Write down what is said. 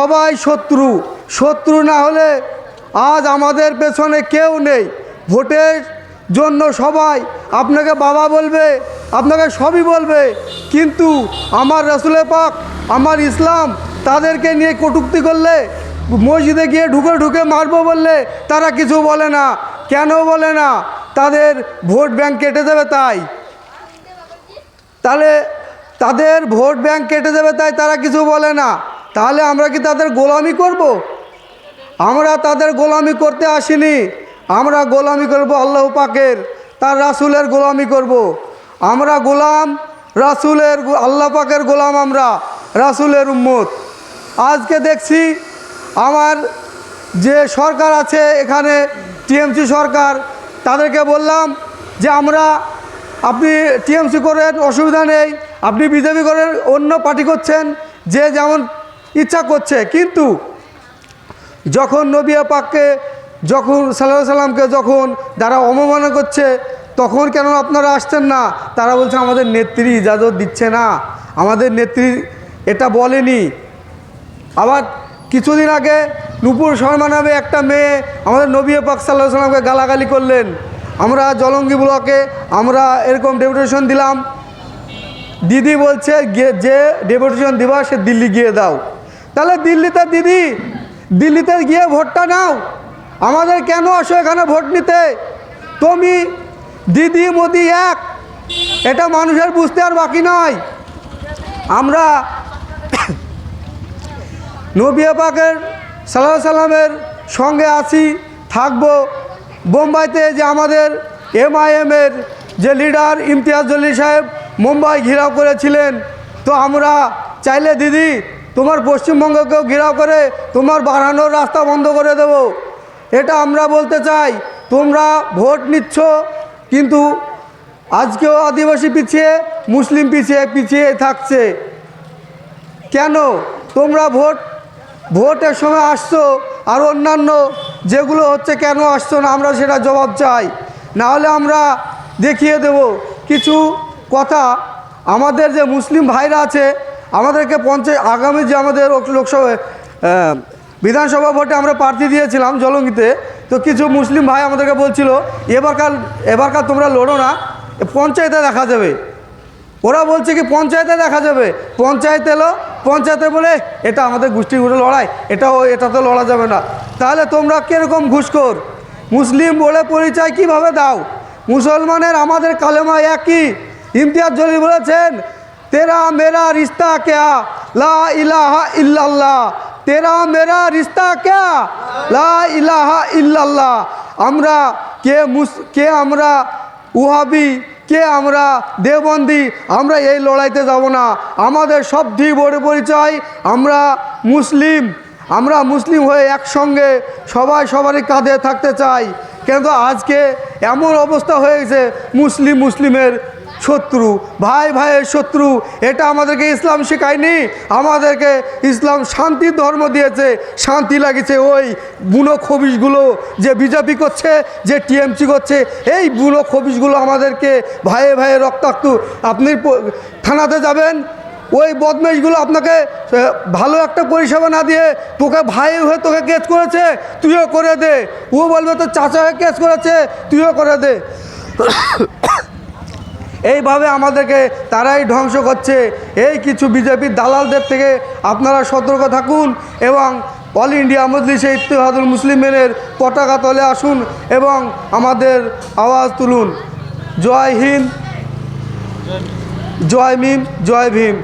সবাই শত্রু। শত্রু না হলে আজ আমাদের পেছনে কেউ নেই। ভোটের জন্য সবাই আপনাকে বাবা বলবে, আপনাকে সবই বলবে, কিন্তু আমার রাসূলে পাক, আমার ইসলাম, তাদেরকে নিয়ে কটূক্তি করলে, মসজিদে গিয়ে ঢুকে ঢুকে মারবো বললে তারা কিছু বলে না। কেন বলে না? তাদের ভোট ব্যাংক কেটে দেবে তাই। তাহলে তাদের ভোট ব্যাংক কেটে দেবে তাই তারা কিছু বলে না। তাহলে আমরা কি তাদের গোলামি করব? আমরা তাদের গোলামি করতে আসিনি। আমরা গোলামি করব আল্লাহ পাকের, তার রাসূলের গোলামি করব। আমরা গোলাম রাসূলের, আল্লাহ পাকের গোলাম, আমরা রাসূলের উম্মত। আজকে দেখছি আমার যে সরকার আছে এখানে, টিএমসি সরকার, তাদেরকে বললাম যে আপনি টিএমসি করেন, অসুবিধা নেই, আপনি বিজেপি করেন, অন্য পার্টি করছেন, যে যেমন ইচ্ছা করছে, কিন্তু যখন নবী পাককে, যখন সাল্লাল্লাহু আলাইহি সাল্লামকে যখন যারা অবমাননা করছে, তখন কেন আপনারা আসছেন না? তারা বলছে আমাদের নেত্রী ইজাজত দিচ্ছে না, আমাদের নেত্রী এটা বলেনি। আবার কিছুদিন আগে নূপুর শর্মা নামে একটা মেয়ে আমাদের নবী পাক সাল্লাল্লাহু আলাইহি সাল্লামকে গালাগালি করলেন। আমরা জলঙ্গি ব্লকে আমরা এরকম ডেপুটেশন দিলাম। দিদি বলছে যে ডেপুটেশন দিবা সে দিল্লি গিয়ে দাও। তাহলে দিল্লিতে দিদি, দিল্লিতে গিয়ে ভোটটা নাও, আমাদের কেন আসো এখানে ভোট নিতে? তুমি দিদি মোদি এক, এটা মানুষের বুঝতে আর বাকি নয়। আমরা নবী পাকের সাল্লাল্লাহু আলাইহি সাল্লামের সঙ্গে আছি, থাকবো। বোম্বাইতে যে আমাদের MIM-এর যে লিডার ইমতিয়াজ জলিল সাহেব মুম্বাই ঘেরাও করেছিলেন, তো আমরা চাইলে দিদি তোমার পশ্চিমবঙ্গকেও ঘেরাও করে তোমার বাড়ানোর রাস্তা বন্ধ করে দেব। এটা আমরা বলতে চাই। তোমরা ভোট নিচ্ছ, কিন্তু আজকেও আদিবাসী পিছিয়ে, মুসলিম পিছিয়ে থাকছে। কেন তোমরা ভোটের সময় আসছো, আর অন্যান্য যেগুলো হচ্ছে কেন আসছো না? আমরা সেটা জবাব চাই, না হলে আমরা দেখিয়ে দেব কিছু কথা। আমাদের যে মুসলিম ভাইরা আছে, আমাদেরকে আগামী যে আমাদের লোকসভা বিধানসভা ভোটে আমরা প্রার্থী দিয়েছিলাম জলঙ্গিতে, তো কিছু মুসলিম ভাই আমাদেরকে বলছিল এবারকার তোমরা লড়ো না, পঞ্চায়েতে দেখা যাবে। ওরা বলছে কি পঞ্চায়েতে দেখা যাবে। পঞ্চায়েত এলো, পঞ্চায়েতে বলে এটা আমাদের গোষ্ঠীর লড়াই, এটা তো লড়া যাবে না। তাহলে তোমরা কীরকম ঘুষখোর? মুসলিম বলে পরিচয় কিভাবে দাও? মুসলমানের আমাদের কালেমা একই। ইমতিয়াজ জলিল বলেছেন, তেরা মেরা রিস্তা ক্যা লা ইলাহা ইল্লাল্লাহ, তেরা মেরা রিস্তা ক্যা লা ইলাহা ইল্লাল্লাহ। আমরা কে আমরা ওহাবি, কে আমরা দেওবন্দি, আমরা এই লড়াইতে যাব না। আমাদের সবথেকে বড় পরিচয় আমরা মুসলিম। আমরা মুসলিম হয়ে একসঙ্গে সবারই কাঁধে থাকতে চাই। কিন্তু আজকে এমন অবস্থা হয়ে গেছে, মুসলিমের শত্রু, ভাইয়ের শত্রু। এটা আমাদেরকে ইসলাম শেখায়নি। আমাদেরকে ইসলাম শান্তির ধর্ম দিয়েছে। শান্তি লাগিয়েছে ওই বুনো খবিশগুলো, যে বিজেপি করছে, যে টিএমসি করছে। এই বুনো খবিশগুলো আমাদেরকে ভাইয়ে রক্তাক্ত। আপনি থানাতে যাবেন, ওই বদমেশগুলো আপনাকে ভালো একটা পরিষেবা না দিয়ে তোকে ভাই হয়ে তোকে কেস করেছে, তুইও করে দে। ও বলবে তো চাচা হয়ে কেস করেছে, তুইও করে দে। এইভাবে আমাদেরকে তারাই ধ্বংস করছে। এই কিছু বিজেপির দালালদের থেকে আপনারা সতর্ক থাকুন এবং অল ইন্ডিয়া মজলিসে ইত্তেহাদুল মুসলিমের পতাকা তলে আসুন এবং আমাদের আওয়াজ তুলুন। জয় হিন্দ, জয় ভীম, জয় ভীম।